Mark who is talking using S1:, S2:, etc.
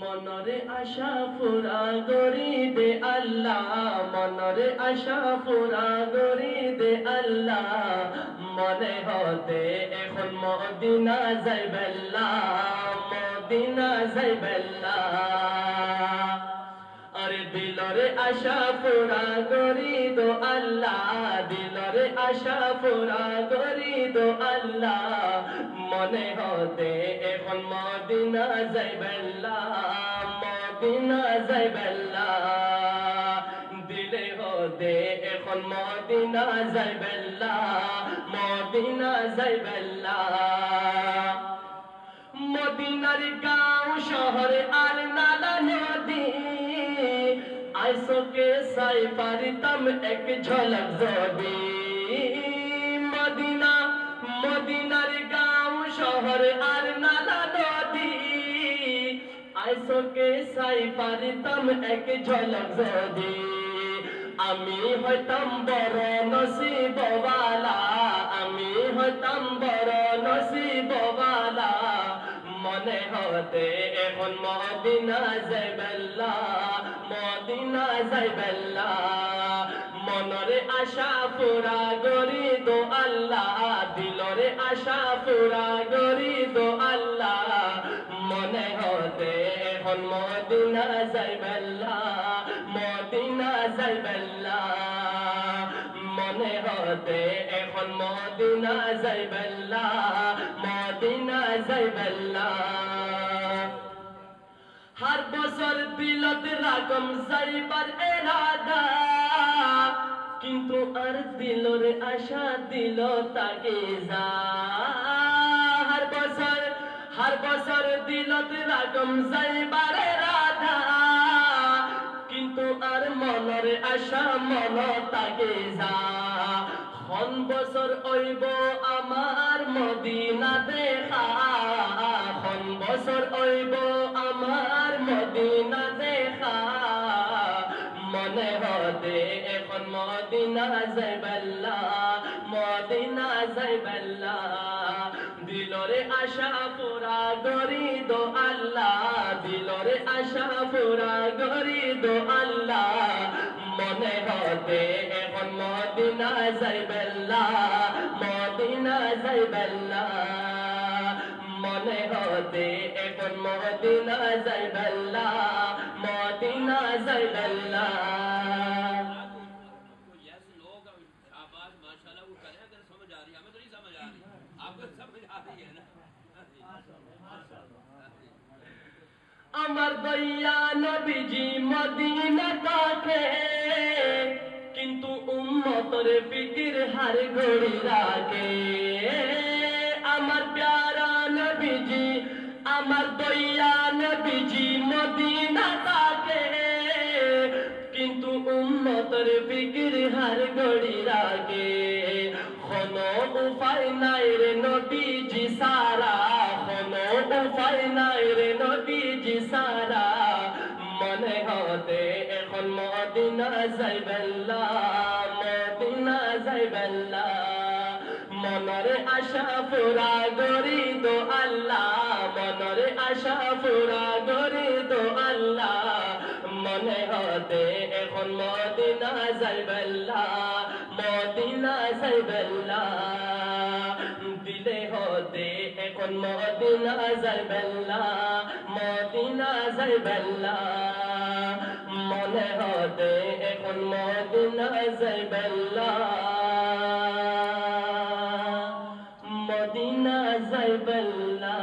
S1: মনরে আশা পুরা করি দে আল্লাহ, মনরে আশা পুরা করি দে আল্লাহ। মনে হতে এখন মদিনা যাইবেল্লা, মদিনা যাইবেল্লা। আরে দিলরে আশা পুরা করি দো আল্লাহ, দিলরে আশা পুরা করি দো আল্লাহ। মনে হতে এখন মদিনা যাইবেল্লা, মদিনা যাইবেল্লা। দিলে হতে এখন মদিনা যাইবেল্লা, মদিনা যাইবেল্লা। মদিনার গাঁও শহর আর নালা নদী, আইসোকে সাই পারিতাম এক ঝলক যদি। মদিনা মদিনার গাঁও শহর আর নালা নদী, আইসোকে সাই পারিতাম এক ঝলক যদি। আমি হইতাম বড় নসিবওয়ালা, আমি হইতাম বড় নসিবওয়ালা। মনে হতে এখন মদিনা যাইবেল্লা, মদিনা যাইবেল্লা। মনরে আশা পুরা করি দো আল্লাহ, দিলরে আশা পুরা করি দো আল্লাহ। মনে হতে এখন মদিনা যাইবেল্লা, মদিনা যাইবেল্লা। মনে হতে এখন মদিনা যাইবেল্লা, মদিনা যাইবেল্লা। हर बसर दिलत रागम जाइबार एरादा, किन्तु आर दिलर आशा दिल ताके जा। हर बसर दिलत रागम जाइबार एरादा, किन्तु आर मनर आशा मन ताके जा। খন বছর অইব আমার মদিনা দেখা, খন বছর অইব আমার মদিনা দেখা। মনে হতে এখন মদিনা যাইবেল্লা, মদিনা যাইবেল্লা। দিলরে আশা পুরা করি দো আল্লাহ, দিলরে আশা পুরা করি দো আল্লাহ। মনে হতে এখন মদিনা যাইবেল্লা, মদিনা যাইবেল্লা। মনে হতে এখন মদিনা যাইবেল্লা, মদিনা যাইবেল্লা। আমার দইয়া নবীজি মদিনা তাকে, কিন্তু উম্মতের ফিকির হার ঘড়ি রাখে। আমার প্যারা নবীজি, আমার দইয়া নবীজি মদিনা তাকে, কিন্তু উম্মতের ফিকির হার ঘড়ি রাখে। কোনো উপায় নাই রে নবীজি সারা, কোনো উপায় নাই রে নবীজি সারা। মনে হতে এখন মদিনা যাইবেল্লা, মদিনা যাইবেল্লা। মনরে আশা পুরা করি দো আল্লাহ, মনরে আশা পুরা করি দো আল্লাহ। মনে হতে এখন মদিনা যাইবেল্লা, মদিনা যাইবেল্লা। দিলে হতে এখন মদিনা যাইবেল্লা, মদিনা যাইবেল্লা। মনে হতে এখন মদিনা যাইবেল্লা, মদিনা যাইবেল্লা।